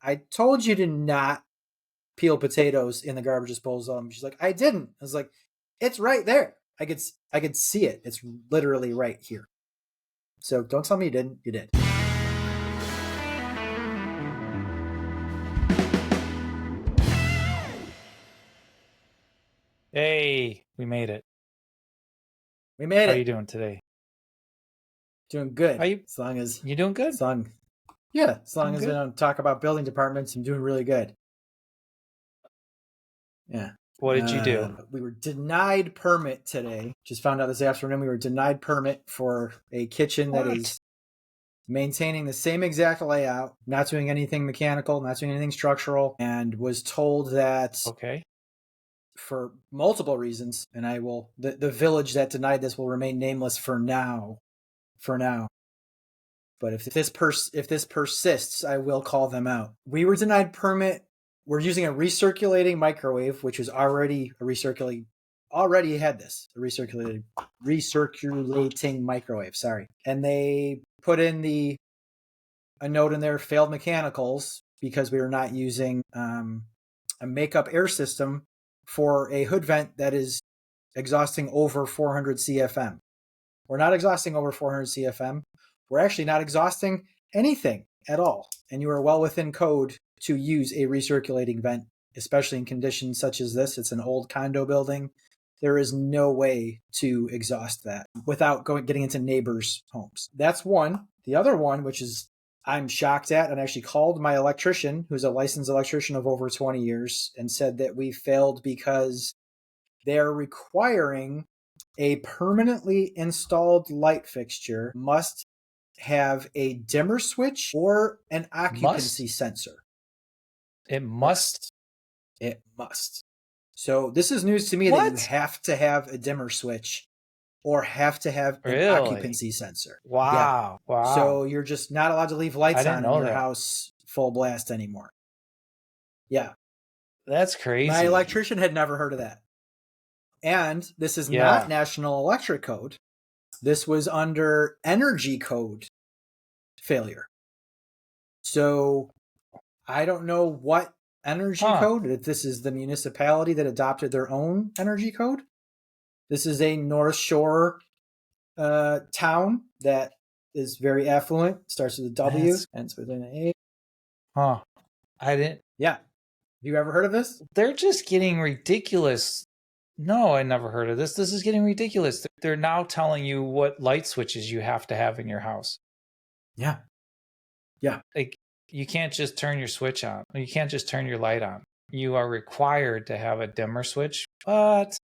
I told you to not peel potatoes in the garbage disposal. And she's like, I didn't. I was like, it's right there. I could see it. It's literally right here. So don't tell me you didn't. You did. Hey, we made it. We made How it. are you doing today? Doing good. Are you As long as doing good? as long as Doing we good? don't talk about building departments, I'm doing really good. Yeah. What did you do? We were denied permit today. Just found out this afternoon we were denied permit for a kitchen that is maintaining the same exact layout, not doing anything mechanical, not doing anything structural, and was told that Okay. for multiple reasons, and I will the village that denied this will remain nameless for now. But if this persists, I will call them out. We were denied permit. We're using a recirculating microwave, which was already a recirculating microwave. Sorry, and they put in a note in there: failed mechanicals, because we were not using a makeup air system for a hood vent that is exhausting over 400 CFM. We're not exhausting over 400 CFM. We're actually not exhausting anything at all. And you are well within code to use a recirculating vent, especially in conditions such as this. It's an old condo building. There is no way to exhaust that without getting into neighbors' homes. That's one. The other one, which is I'm shocked at, and I actually called my electrician, who's a licensed electrician of over 20 years, and said that we failed because they're requiring a permanently installed light fixture must have a dimmer switch or an occupancy sensor. It must. It must. So this is news to me that you have to have a dimmer switch or have to have an occupancy sensor. Wow. Yeah. Wow. So you're just not allowed to leave lights on in your house full blast anymore. Yeah. That's crazy. My electrician had never heard of that. And this is not National Electric Code. This was under Energy Code failure. So I don't know what energy code, if this is the municipality that adopted their own energy code. This is a North Shore town that is very affluent, starts with a W, ends with an A. Huh. I didn't. Yeah. Have you ever heard of this? They're just getting ridiculous. No, I never heard of this. This is getting ridiculous. They're now telling you what light switches you have to have in your house. Yeah. Yeah. Like, you can't just turn your switch on. You can't just turn your light on. You are required to have a dimmer switch, but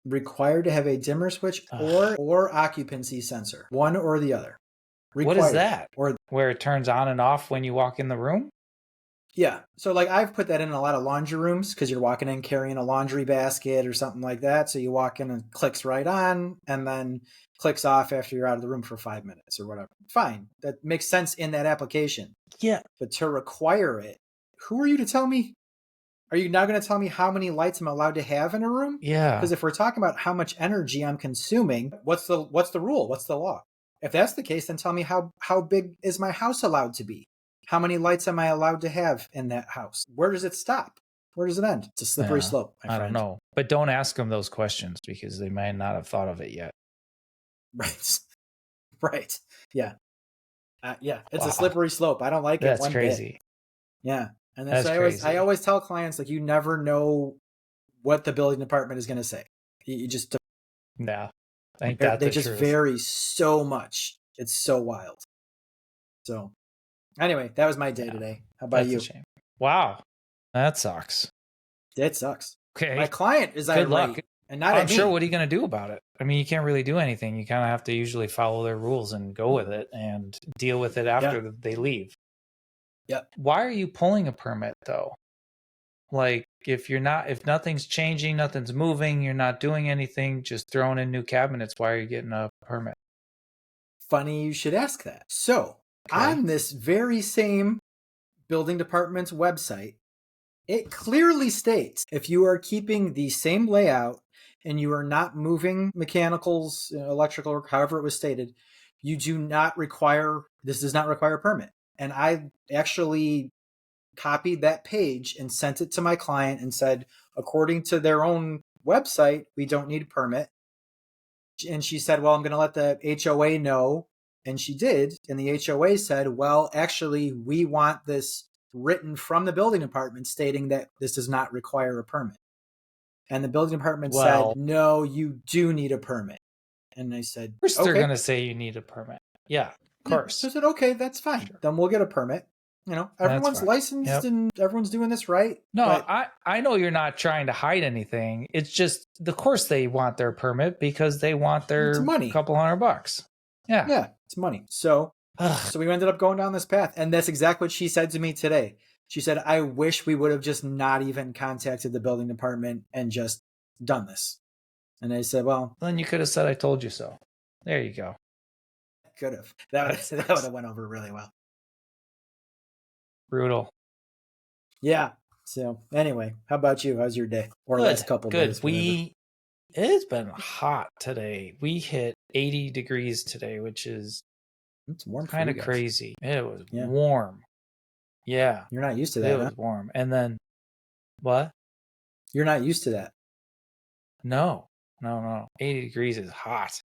required to have a dimmer switch or occupancy sensor, one or the other. Required. What is that? Or where it turns on and off when you walk in the room? Yeah. So like I've put that in a lot of laundry rooms because you're walking in carrying a laundry basket or something like that. So you walk in and clicks right on and then clicks off after you're out of the room for 5 minutes or whatever. Fine. That makes sense in that application. Yeah. But to require it, who are you to tell me? Are you now going to tell me how many lights I'm allowed to have in a room? Yeah. Because if we're talking about how much energy I'm consuming, what's the rule? What's the law? If that's the case, then tell me how big is my house allowed to be? How many lights am I allowed to have in that house? Where does it stop? Where does it end? It's a slippery slope, my friend. I don't know. But don't ask them those questions because they might not have thought of it yet. Right. Right. Yeah. It's a slippery slope. I don't like it. That's crazy. Yeah. And then I always tell clients, like, you never know what the building department is going to say. You just don't. Yeah. They just vary so much. It's so wild. So anyway, that was my day today. How about you? A shame. Wow. That sucks. It sucks. Okay. My client is good luck. And not I'm sure. What are you going to do about it? I mean, you can't really do anything. You kind of have to usually follow their rules and go with it and deal with it after they leave. Yep. Why are you pulling a permit though? Like if nothing's changing, nothing's moving, you're not doing anything, just throwing in new cabinets, why are you getting a permit? Funny you should ask that. So on this very same building department's website, it clearly states if you are keeping the same layout and you are not moving mechanicals, electrical, or however it was stated, this does not require a permit. And I actually copied that page and sent it to my client and said, according to their own website, we don't need a permit. And she said, well, I'm going to let the HOA know. And she did. And the HOA said, well, actually, we want this written from the building department stating that this does not require a permit. And the building department said, no, you do need a permit. And I said, Of course okay. they're going to say you need a permit. Yeah, of course. So I said, okay, that's fine. Sure. Then we'll get a permit. Everyone's licensed and everyone's doing this right. No, but I know you're not trying to hide anything. It's just, of course they want their permit because they want their money. Couple $100. Yeah. Yeah, it's money. So we ended up going down this path. And that's exactly what she said to me today. She said, I wish we would have just not even contacted the building department and just done this. And I said, well, then you could have said, I told you so. There you go. Could have. That would have went over really well. Brutal. Yeah. So anyway, how about you? How's your day? Or last couple days? It's been hot today. We hit 80 degrees today, which is kind of crazy. It was warm. Yeah. You're not used to that. It was warm. And then what? You're not used to that. No. 80 degrees is hot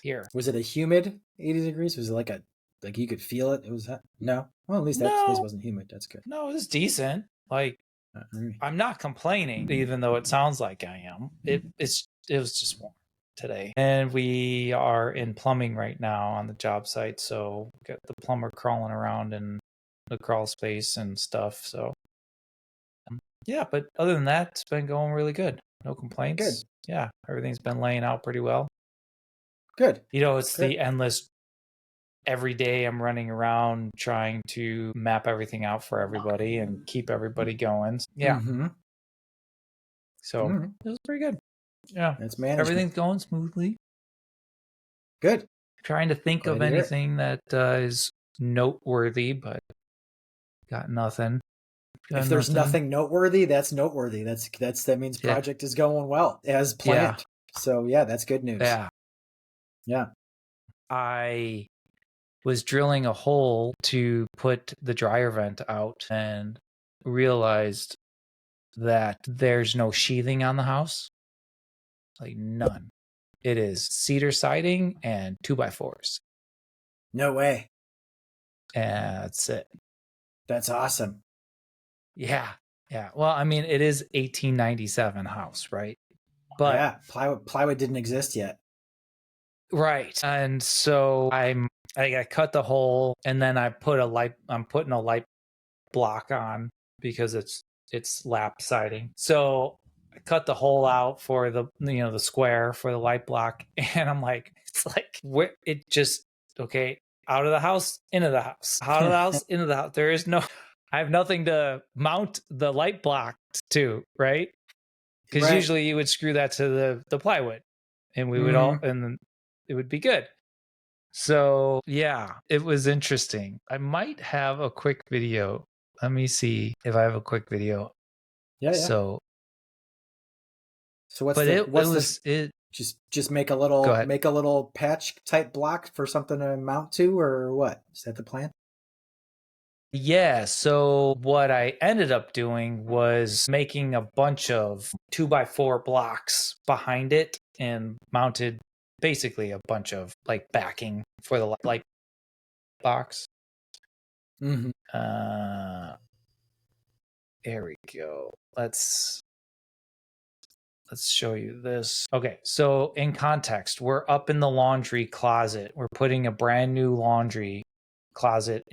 here. Was it a humid 80 degrees? Was it like you could feel it? It was hot? No. Well, at least that place wasn't humid. That's good. No, it was decent. Like, I'm not complaining, even though it sounds like I am. It was just warm today. And we are in plumbing right now on the job site. So we got the plumber crawling around in the crawl space and stuff. So yeah, but other than that, it's been going really good. No complaints. Good. Yeah, everything's been laying out pretty well. Good. It's the endless. Every day I'm running around trying to map everything out for everybody and keep everybody going. Yeah. Mm-hmm. So it was pretty good. Yeah. That's management. Everything's going smoothly. Good. Trying to think of anything that is noteworthy, but got nothing. If there's nothing noteworthy, that's noteworthy. That means project is going well as planned. Yeah. So yeah, that's good news. Yeah. Yeah. I was drilling a hole to put the dryer vent out and realized that there's no sheathing on the house. Like none. It is cedar siding and 2x4s. No way. And that's it. That's awesome. Yeah. Well, I mean, it is 1897 house, right? But yeah, plywood didn't exist yet. Right. And so I cut the hole and then I'm putting a light block on because it's lap siding. So I cut the hole out for the square for the light block. And I'm like, out of the house, into the house, out of the house, into the house. I have nothing to mount the light block to, right? Because usually you would screw that to the plywood and we would and it would be good. So yeah, it was interesting. I might have a quick video. Let me see if I have a quick video. Yeah. So just make a little patch type block for something to mount to, or what? Is that the plan? Yeah, so what I ended up doing was making a bunch of 2x4 blocks behind it and mounted basically a bunch of backing for the light box. Mm-hmm. There we go. Let's show you this. Okay, so in context, we're up in the laundry closet. We're putting a brand new laundry closet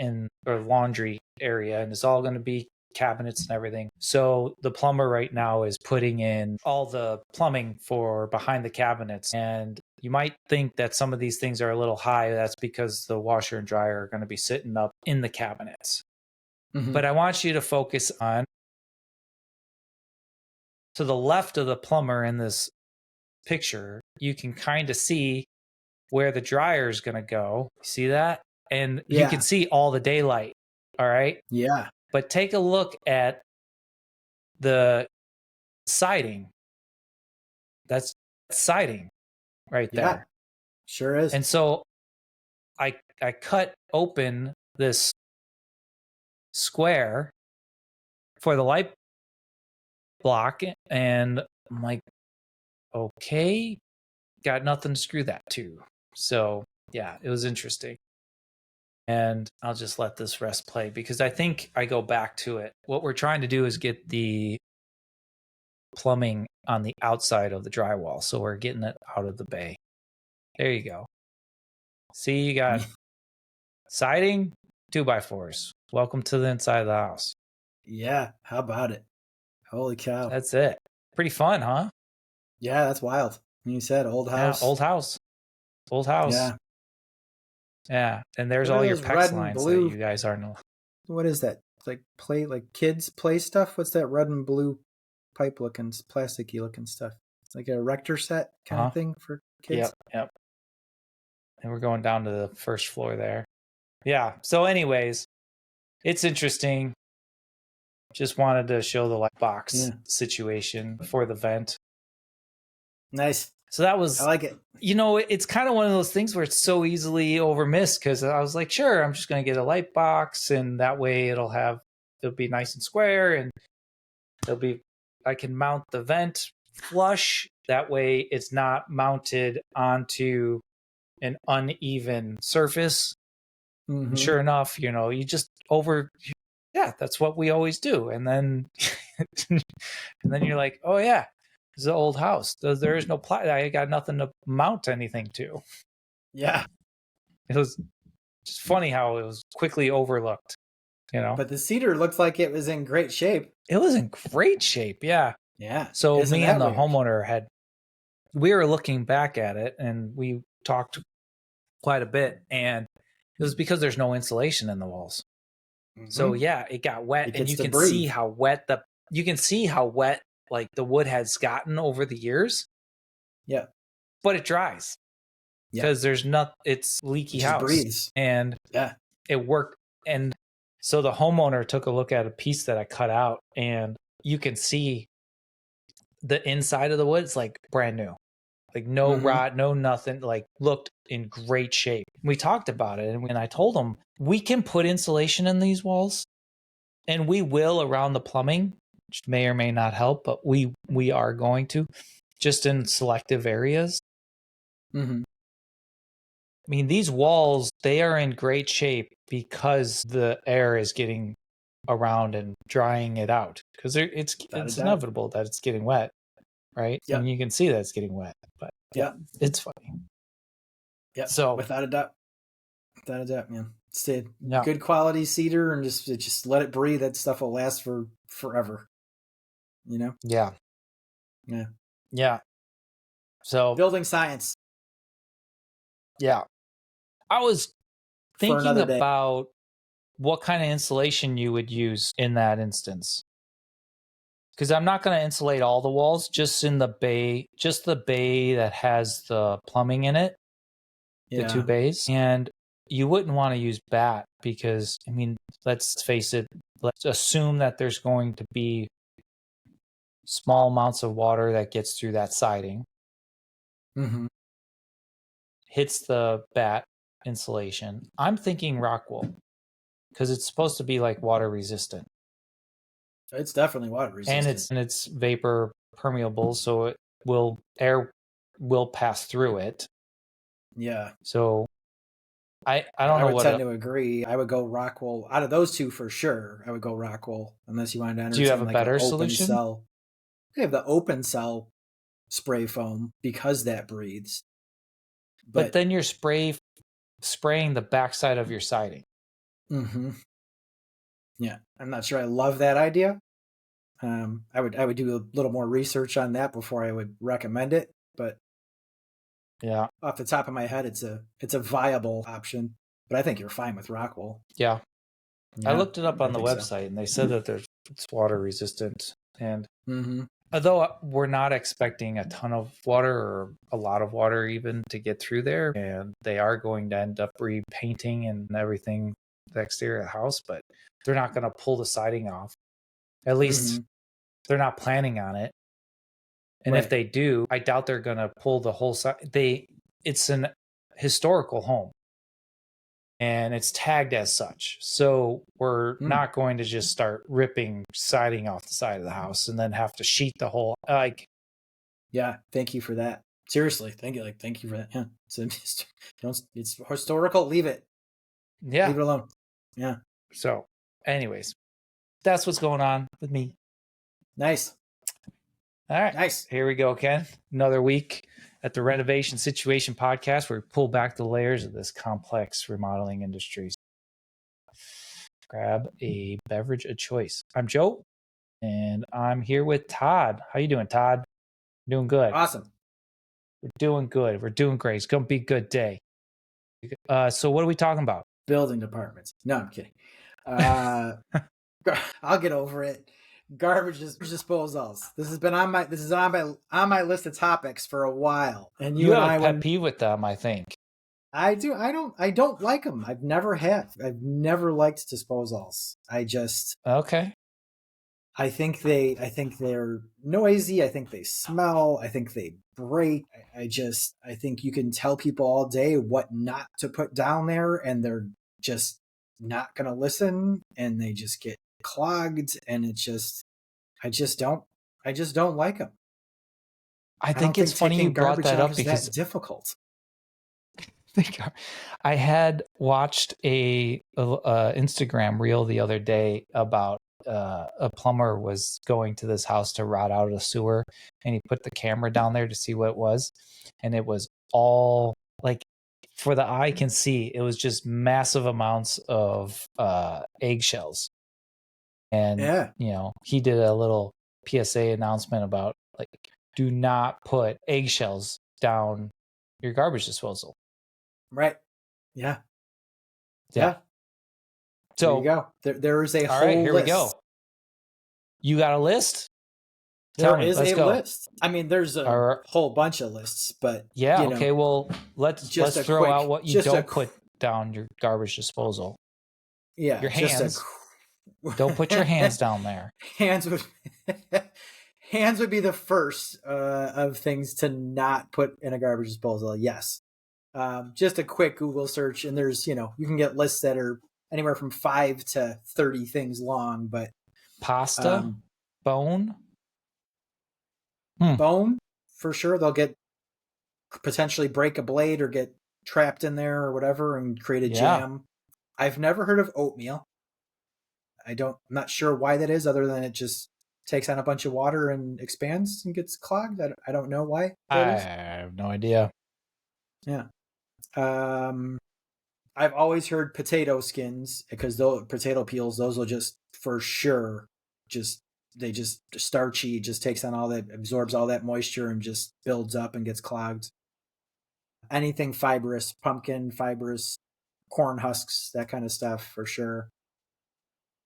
or laundry area, and it's all going to be cabinets and everything. So the plumber right now is putting in all the plumbing for behind the cabinets, and you might think that some of these things are a little high. That's because the washer and dryer are going to be sitting up in the cabinets. Mm-hmm. But I want you to focus on to the left of the plumber in this picture. You can kind of see where the dryer is going to go. See that? And you can see all the daylight. All right. Yeah. But take a look at the siding. That's siding right there. Yeah, sure is. And so I cut open this square for the light block, and I'm like, okay, got nothing to screw that to. So yeah, it was interesting. And I'll just let this rest play because I think I go back to it. What we're trying to do is get the plumbing on the outside of the drywall. So we're getting it out of the bay. There you go. See, you got siding, 2x4s. Welcome to the inside of the house. Yeah, how about it? Holy cow. That's it. Pretty fun, huh? Yeah, that's wild. You said old house. Yeah, old house. Old house. Yeah. Yeah. And there's What are all your those PEX red and lines blue? that you guys aren't. What is that? Like kids play stuff? What's that red and blue pipe looking, plasticky looking stuff? It's like a rector set kind of thing for kids. Yep. And we're going down to the first floor there. Yeah. So anyways, it's interesting. Just wanted to show the light box situation for the vent. Nice. So that was, I like it. You know, it's kind of one of those things where it's so easily overmissed because I was like, sure, I'm just going to get a light box and that way it'll be nice and square and I can mount the vent flush. That way it's not mounted onto an uneven surface. Mm-hmm. And sure enough, you know, you just that's what we always do. And then, and then you're like, oh yeah, this is an old house. There is no I got nothing to mount anything to. Yeah. It was just funny how it was quickly overlooked, you know. But the cedar looked like it was in great shape. It was in great shape, yeah. Yeah. So me and the homeowner we were looking back at it and we talked quite a bit, and it was because there's no insulation in the walls. Mm-hmm. So yeah, it got wet, and you can see how wet like the wood has gotten over the years. Yeah. But it dries. Because there's it's leaky house. Breathes. And it worked. And so the homeowner took a look at a piece that I cut out, and you can see the inside of the wood. It's like brand new. Like no rot, no nothing, like looked in great shape. We talked about it, and when I told him we can put insulation in these walls, and we will around the plumbing, which may or may not help, but we are going to, just in selective areas. Mm-hmm. I mean, these walls, they are in great shape because the air is getting around and drying it out. Because it's inevitable that it's getting wet, right? Yeah. And you can see that it's getting wet. But yeah, it's funny. Yeah. So without a doubt. Without a doubt, man. Stay good quality cedar and just let it breathe. That stuff will last for forever. You know? Yeah. Yeah. Yeah. So building science. Yeah. I was thinking about what kind of insulation you would use in that instance. Because I'm not going to insulate all the walls, just the bay that has the plumbing in it, the two bays. And you wouldn't want to use batt because, I mean, let's face it, let's assume that there's going to be small amounts of water that gets through that siding. Mm-hmm. Hits the batt insulation. I'm thinking rock wool because it's supposed to be like water resistant. It's definitely water resistant. And it's vapor permeable, so air will pass through it. Yeah. So I don't know. I would tend to agree. I would go rock wool out of those two for sure. I would go rock wool unless you wanted to entertain. Do you have a better solution? I have the open cell spray foam because that breathes. But then you're spraying the backside of your siding. Mm-hmm. Yeah, I'm not sure I love that idea. I would do a little more research on that before I would recommend it. But yeah, off the top of my head, it's a viable option. But I think you're fine with rock wool. Yeah. I looked it up on the website, and they said that it's water resistant. And although we're not expecting a ton of water or a lot of water even to get through there, and they are going to end up repainting and everything, the exterior of the house, but they're not going to pull the siding off. At least they're not planning on it. And if they do, I doubt they're going to pull the whole side. It's an historical home. and it's tagged as such. So we're not going to just start ripping siding off the side of the house and then have to sheet the whole Yeah, thank you for that. Seriously, thank you for that. Yeah, so it's historical. Leave it. Yeah. Leave it alone. Yeah. So, anyways, that's what's going on with me. Nice. All right. Nice. Here we go, Ken. Another week at the Renovation Situation Podcast, where we pull back the layers of this complex remodeling industry. Grab a beverage of choice. I'm Joe, and I'm here with Todd. How you doing, Todd? Doing good. Awesome. We're doing good. We're doing great. It's going to be a good day. So what are we talking about? Building departments. No, I'm kidding. I'll get over it. Garbage disposals. This is on my list of topics for a while. And you have a pet peeve with them, I think. I do. I don't like them. I've never liked disposals. Okay. I think they're noisy. I think they smell. I think they break. I think you can tell people all day what not to put down there, and they're just not going to listen, and they just get clogged, and I just don't like them. I think it's funny you brought that up because it's difficult. I had watched a Instagram reel the other day about a plumber was going to this house to rot out a sewer, and he put the camera down there to see what it was, and it was all like, for the eye can see, it was just massive amounts of eggshells. And he did a little PSA announcement about, like, do not put eggshells down your garbage disposal. Right. Yeah. So there you go. There is a whole right, here list. We go. You got a list? There is a list. I mean, there's a whole bunch of lists, but okay. Well, let's throw out what you don't put down your garbage disposal. Yeah, your hands. Don't put your hands down there. Hands would be the first of things to not put in a garbage disposal. Yes. Just a quick Google search, and there's, you can get lists that are anywhere from 5 to 30 things long, but pasta, bone, bone for sure. They'll potentially break a blade or get trapped in there or whatever and create a jam. I've never heard of oatmeal. I'm not sure why that is, other than it just takes on a bunch of water and expands and gets clogged. I don't know why that is. I have no idea. Yeah. I've always heard potato skins, because those potato peels, those will just for sure they just starchy, just takes on all that, absorbs all that moisture and just builds up and gets clogged. Anything fibrous, pumpkin fibrous, corn husks, that kind of stuff for sure.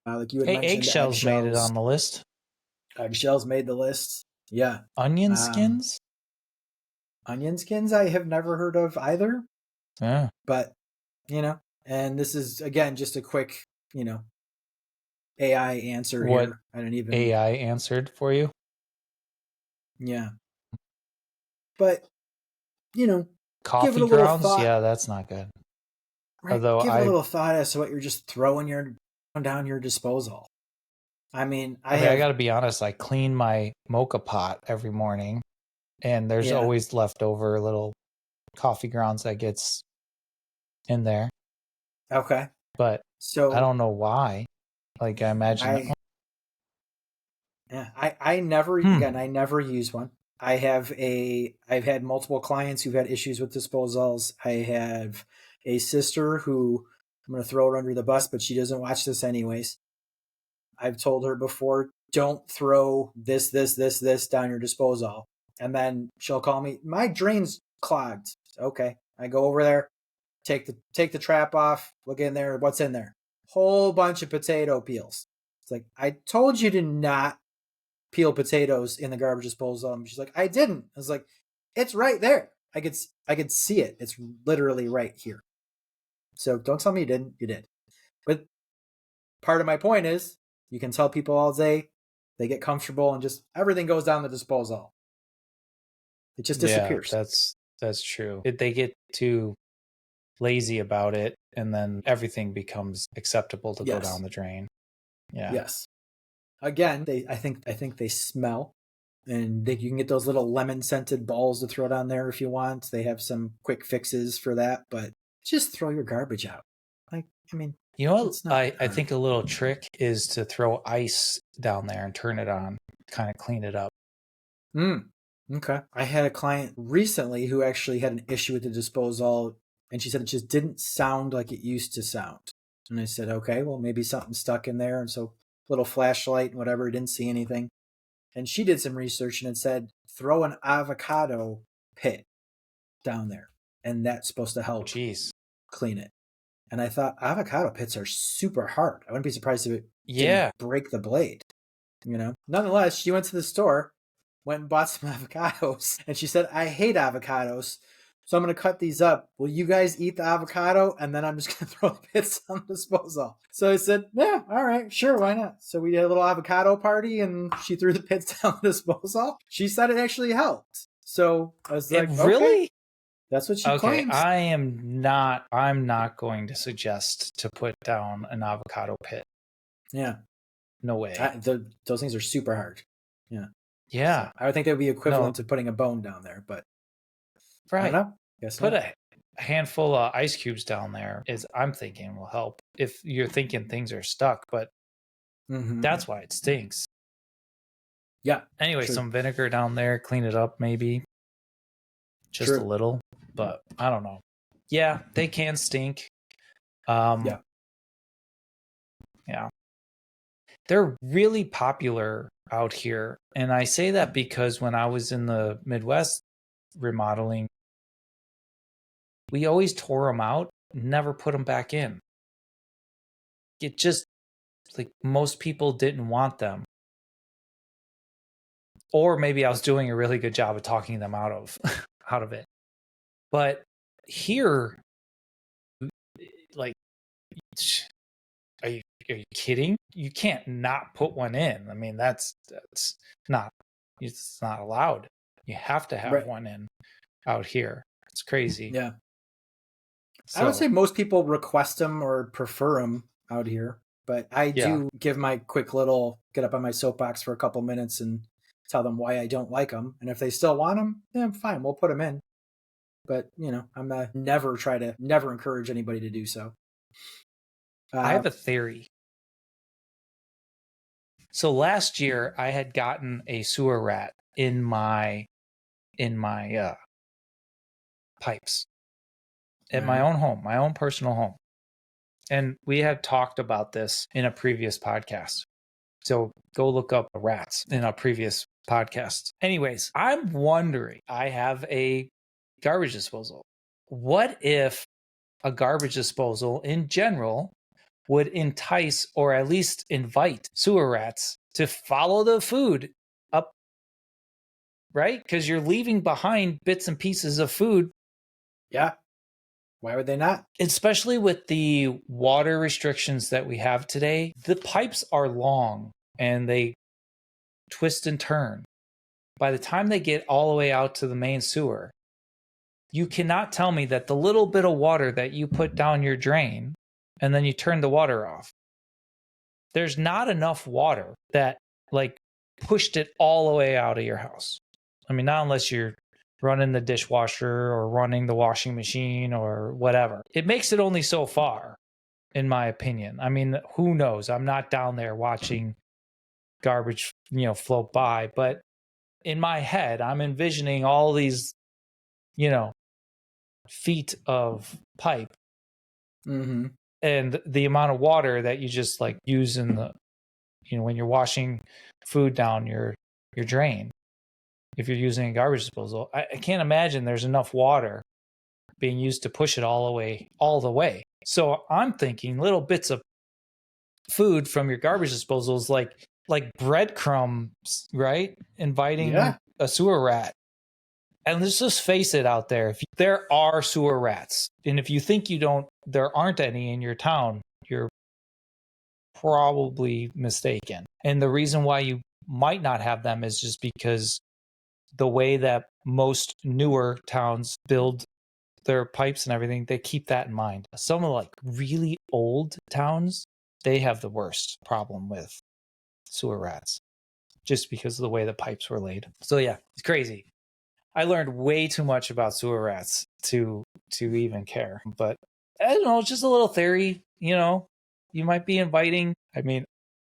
Like you had mentioned, eggshells made it on the list. Eggshells made the list. Yeah. Onion skins? Onion skins I have never heard of either. Yeah. But, and this is, again, just a quick, AI answer what here. I don't even... AI answered for you? Yeah. But, coffee grounds? Yeah, that's not good. Right. Although give a little thought as to what you're just throwing down your disposal. I mean, I got to be honest. I clean my mocha pot every morning, and there's always leftover little coffee grounds that gets in there. Okay. But I don't know why. Like, I imagine. I never I never use one. I've had multiple clients who've had issues with disposals. I have a sister who, I'm going to throw her under the bus, but she doesn't watch this anyways. I've told her before, don't throw this down your disposal. And then she'll call me, my drain's clogged. Okay. I go over there, take the trap off, look in there. What's in there? Whole bunch of potato peels. It's like, I told you to not peel potatoes in the garbage disposal. And she's like, I didn't. I was like, it's right there. I could see it. It's literally right here. So don't tell me you didn't. You did. But part of my point is, you can tell people all day, they get comfortable, and just everything goes down the disposal. It just disappears. Yeah, that's true. They get too lazy about it, and then everything becomes acceptable to go Yes. down the drain. Yeah. Yes. Again, I think they smell, and you can get those little lemon scented balls to throw down there if you want. They have some quick fixes for that, but just throw your garbage out. Like, I mean, You know what it's not I hard. think a little trick is to throw ice down there and turn it on, kind of clean it up. Okay. I had a client recently who actually had an issue with the disposal, and she said it just didn't sound like it used to sound. And I said, okay, well, maybe something stuck in there. And so, little flashlight and whatever, didn't see anything. And she did some research and it said, throw an avocado pit down there. And that's supposed to help Jeez. clean it. And I thought, avocado pits are super hard. I wouldn't be surprised if it Yeah. didn't break the blade. Nonetheless, she went to the store, went and bought some avocados, and she said, I hate avocados, so I'm going to cut these up. Will you guys eat the avocado? And then I'm just going to throw the pits on the disposal. So I said, yeah, all right, sure, why not? So we did a little avocado party, and she threw the pits down the disposal. She said it actually helped. So I was like, really? Okay. That's what she claims. I'm not going to suggest to put down an avocado pit. Yeah. No way. Those things are super hard. Yeah. Yeah. So I would think they would be equivalent to putting a bone down there, but right. I don't know. Guess put not. a handful of ice cubes down there I'm thinking will help if you're thinking things are stuck, but that's why it stinks. Yeah. Anyway, some vinegar down there, clean it up maybe. Just a little, but I don't know. Yeah, they can stink. Yeah. They're really popular out here. And I say that because when I was in the Midwest remodeling, we always tore them out, never put them back in. It just, like, most people didn't want them. Or maybe I was doing a really good job of talking them out of it. But here, like, are you kidding? You can't not put one in. I mean, that's not, it's not allowed. You have to have one in out here. It's crazy. Yeah. So, I would say most people request them or prefer them out here, but I do give my quick little get up on my soapbox for a couple minutes and tell them why I don't like them. And if they still want them, then fine, we'll put them in. But, I'm never encourage anybody to do so. I have a theory. So last year I had gotten a sewer rat in my pipes at my own home, my own personal home. And we had talked about this in a previous podcast. So go look up rats in a previous podcast. Anyways, I'm wondering, I have a garbage disposal. What if a garbage disposal in general would entice or at least invite sewer rats to follow the food up, right? Because you're leaving behind bits and pieces of food. Yeah. Why would they not? Especially with the water restrictions that we have today, the pipes are long and they twist and turn. By the time they get all the way out to the main sewer, you cannot tell me that the little bit of water that you put down your drain and then you turn the water off, there's not enough water that, like, pushed it all the way out of your house. I mean, not unless you're running the dishwasher or running the washing machine or whatever. It makes it only so far, in my opinion. I mean, who knows? I'm not down there watching garbage, float by, but in my head, I'm envisioning all these, feet of pipe. And the amount of water that you just, like, use in the, when you're washing food down your drain, if you're using a garbage disposal, I can't imagine there's enough water being used to push it all the way. So I'm thinking little bits of food from your garbage disposals, like breadcrumbs, right? Inviting a sewer rat. And let's just face it out there. If there are sewer rats, and if you think there aren't any in your town, you're probably mistaken. And the reason why you might not have them is just because the way that most newer towns build their pipes and everything, they keep that in mind. Some of like really old towns, they have the worst problem with sewer rats just because of the way the pipes were laid. So yeah, it's crazy. I learned way too much about sewer rats to even care. But I don't know, it's just a little theory, you know. You might be inviting. I mean,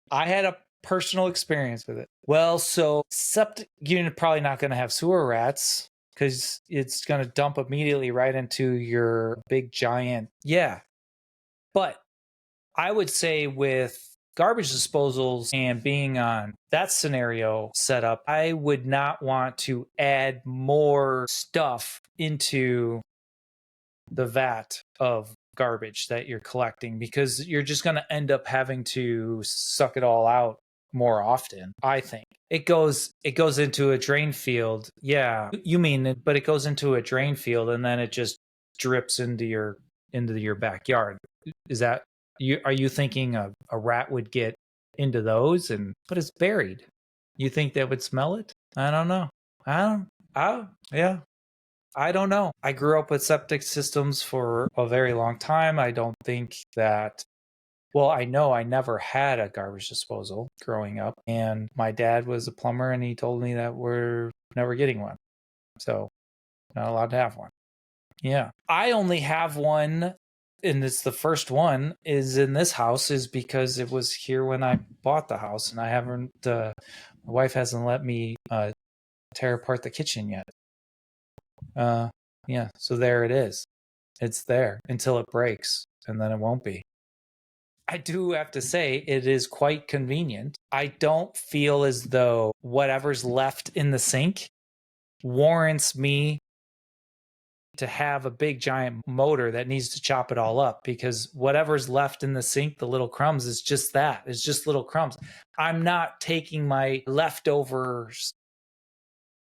I had a personal experience with it. Well, so septic, you're probably not going to have sewer rats because it's going to dump immediately right into your big giant. Yeah. But I would say with garbage disposals and being on that scenario set up, I would not want to add more stuff into the vat of garbage that you're collecting because you're just going to end up having to suck it all out more often. I think it goes into a drain field. Yeah, you mean it, but it goes into a drain field and then it just drips into your backyard. Is that you? Are you thinking a rat would get into those but it's buried? You think they would smell it? I don't know. Yeah. I don't know. I grew up with septic systems for a very long time. I don't think that, well, I know I never had a garbage disposal growing up. And my dad was a plumber and he told me that we're never getting one. So, not allowed to have one. Yeah. I only have one, and it's the first one is in this house, is because it was here when I bought the house. And I haven't, my wife hasn't let me tear apart the kitchen yet. Yeah, so there it is. It's there until it breaks, and then it won't be. I do have to say, it is quite convenient. I don't feel as though whatever's left in the sink warrants me to have a big giant motor that needs to chop it all up, because whatever's left in the sink, the little crumbs, is just that. It's just little crumbs. I'm not taking my leftovers.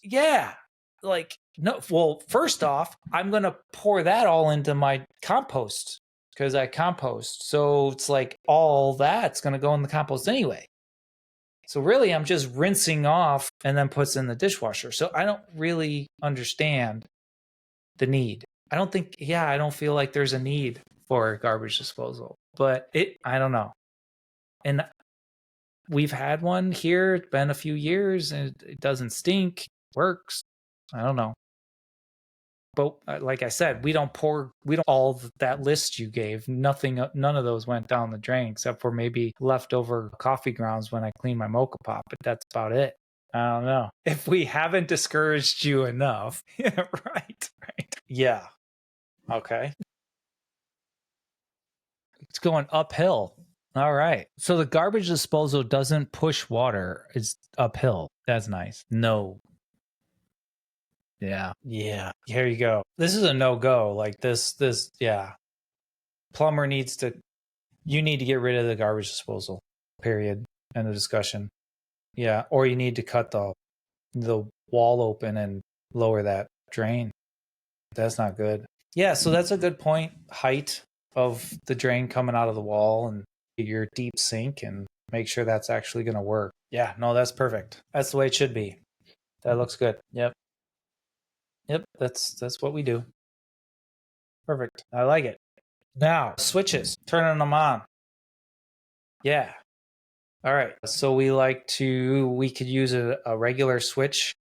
Yeah. Like, no, well, first off, I'm going to pour that all into my compost because I compost. So it's like all that's going to go in the compost anyway. So really, I'm just rinsing off and then puts in the dishwasher. So I don't really understand the need. I don't feel like there's a need for garbage disposal, but I don't know. And we've had one here. It's been a few years and it doesn't stink, works. I don't know. But like I said, we don't all that list you gave. None of those went down the drain except for maybe leftover coffee grounds when I clean my mocha pot. But that's about it. I don't know if we haven't discouraged you enough. Yeah, right. Yeah. Okay. It's going uphill. All right. So the garbage disposal doesn't push water. It's uphill. That's nice. No. Yeah. Yeah. Here you go. This is a no-go. Like this, yeah. Plumber you need to get rid of the garbage disposal, period. End of discussion. Yeah. Or you need to cut the wall open and lower that drain. That's not good. Yeah. So that's a good point. Height of the drain coming out of the wall and your deep sink, and make sure that's actually going to work. Yeah. No, that's perfect. That's the way it should be. That looks good. Yep. That's what we do. Perfect. I like it. Now, switches, turning them on. Yeah. All right. So we could use a regular switch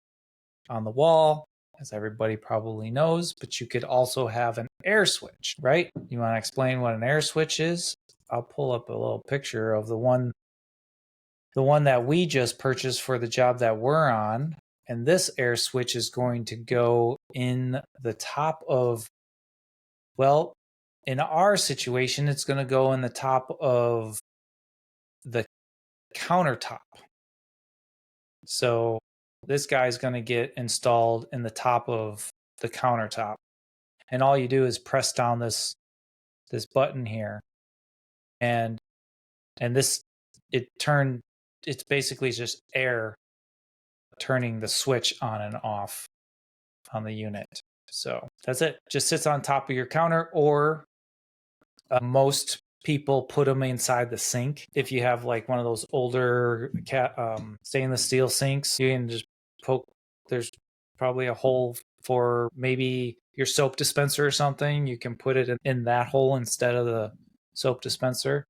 on the wall, as everybody probably knows, but you could also have an air switch, right? You want to explain what an air switch is? I'll pull up a little picture of the one that we just purchased for the job that we're on. And this air switch is going to go in the top of, well, in our situation, it's going to go in the top of the countertop. So this guy's going to get installed in the top of the countertop. And all you do is press down this button here. And it's basically just air turning the switch on and off on the unit. So that's it. Just sits on top of your counter, or most people put them inside the sink. If you have like one of those older stainless steel sinks, you can just poke. There's probably a hole for maybe your soap dispenser or something, you can put it in that hole instead of the soap dispenser.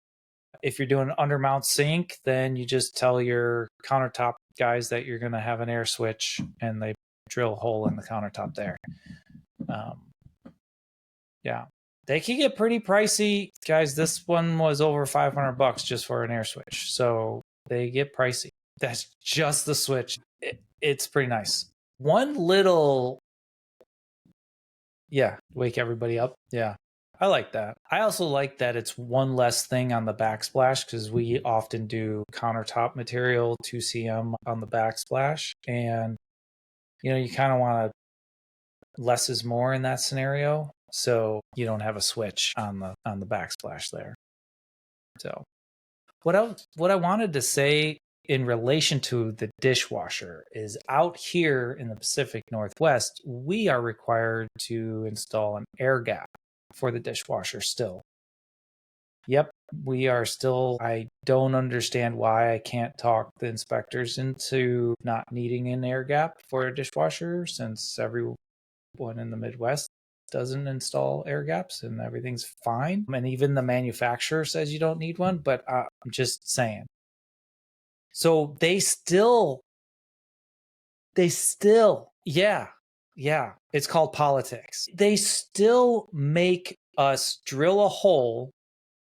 If you're doing an undermount sink, then you just tell your countertop guys that you're going to have an air switch, and they drill a hole in the countertop there. Yeah, they can get pretty pricey, guys. This one was over $500 just for an air switch, so they get pricey. That's just the switch. It's pretty nice. One little, yeah, wake everybody up. Yeah, I like that. I also like that it's one less thing on the backsplash, because we often do countertop material 2cm on the backsplash, and you kind of want to less is more in that scenario, so you don't have a switch on the backsplash there. So what I wanted to say in relation to the dishwasher is, out here in the Pacific Northwest, we are required to install an air gap for the dishwasher still. Yep, we are still. I don't understand why I can't talk the inspectors into not needing an air gap for a dishwasher, since everyone in the Midwest doesn't install air gaps and everything's fine. And even the manufacturer says you don't need one, but I'm just saying. So they still, yeah, it's called politics. They still make us drill a hole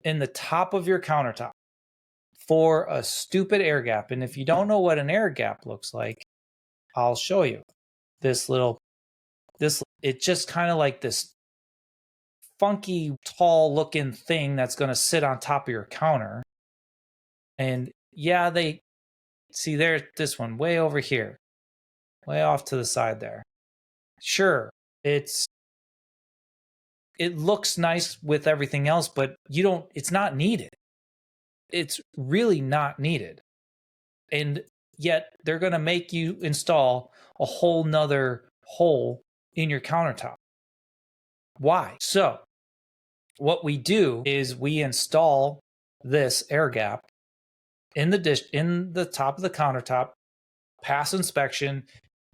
in the top of your countertop for a stupid air gap. And if you don't know what an air gap looks like, I'll show you. It's just kind of like this funky, tall looking thing that's going to sit on top of your counter. And yeah, they see there, this one way over here, way off to the side there. Sure, it looks nice with everything else, but it's not needed. It's really not needed. And yet they're going to make you install a whole nother hole in your countertop. Why? So what we do is we install this air gap in the top of the countertop, pass inspection,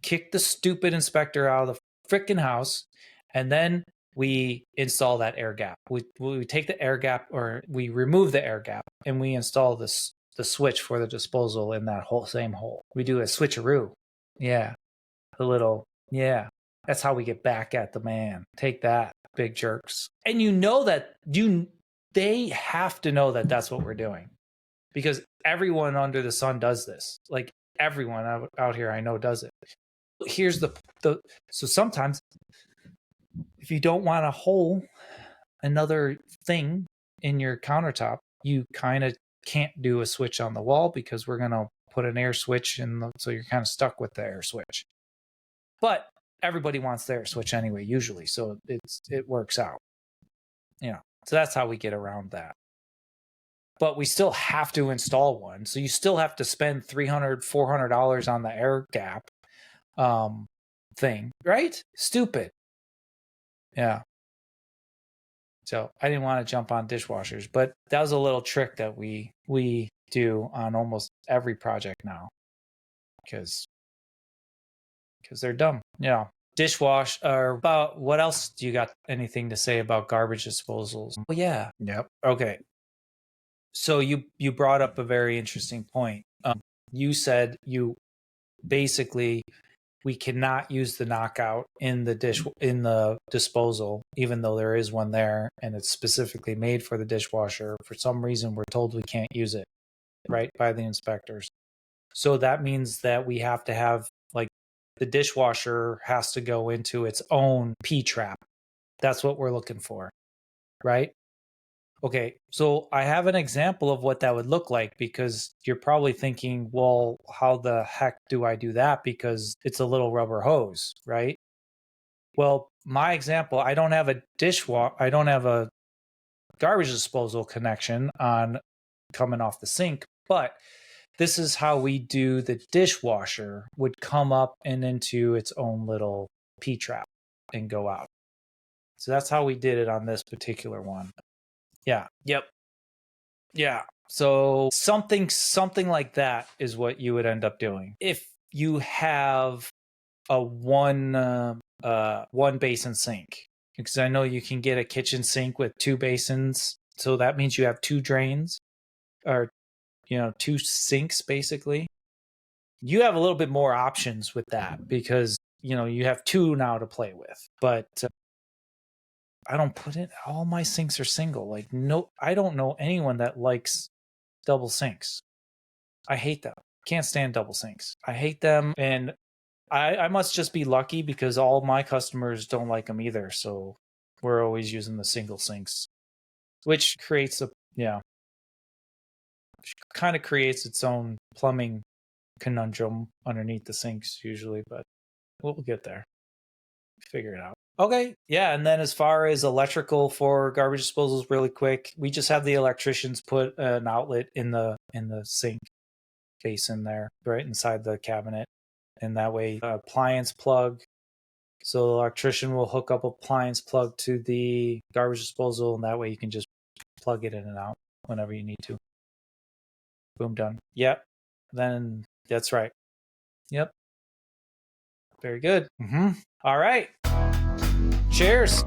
kick the stupid inspector out of the freaking house, and then we install that air gap. We take the air gap, or we remove the air gap, and we install the switch for the disposal in that same hole. We do a switcheroo. Yeah, that's how we get back at the man. Take that, big jerks. And they have to know that that's what we're doing, because everyone under the sun does this. Like, everyone out here I know does it. Here's so sometimes, if you don't want to hole another thing in your countertop, you kind of can't do a switch on the wall, because we're going to put an air switch in, so you're kind of stuck with the air switch. But everybody wants the air switch anyway, usually, so it works out. So that's how we get around that. But we still have to install one, so you still have to spend $300, $400 on the air gap thing, right? Stupid. Yeah. So I didn't want to jump on dishwashers, but that was a little trick that we do on almost every project now, because they're dumb. Yeah. Dishwash, or about what else do you got anything to say about garbage disposals? Oh yeah. Yep. Okay. So you brought up a very interesting point. You said we cannot use the knockout in the disposal, even though there is one there and it's specifically made for the dishwasher. For some reason, we're told we can't use it, right, by the inspectors. So that means that we have to have, like, the dishwasher has to go into its own P-trap. That's what we're looking for, right? Okay, so I have an example of what that would look like, because you're probably thinking, well, how the heck do I do that? Because it's a little rubber hose, right? Well, my example, I don't have a garbage disposal connection on coming off the sink, but this is how we do the dishwasher. Would come up and into its own little P-trap and go out. So that's how we did it on this particular one. Yeah. Yep. Yeah. So something like that is what you would end up doing. If you have a one basin sink, because I know you can get a kitchen sink with 2 basins, so that means you have 2 drains, or 2 sinks basically. You have a little bit more options with that because you have 2 now to play with. But I don't put it. All my sinks are single. Like, no, I don't know anyone that likes double sinks. I hate them. Can't stand double sinks. I hate them, and I must just be lucky because all my customers don't like them either. So we're always using the single sinks, which creates kind of creates its own plumbing conundrum underneath the sinks usually, but we'll get there. Figure it out. Okay, yeah, and then as far as electrical for garbage disposals, really quick, we just have the electricians put an outlet in the sink basin there, right inside the cabinet, and that way appliance plug. So the electrician will hook up appliance plug to the garbage disposal, and that way you can just plug it in and out whenever you need to. Boom, done. Yep. Then that's right. Yep. Very good. All right. Cheers.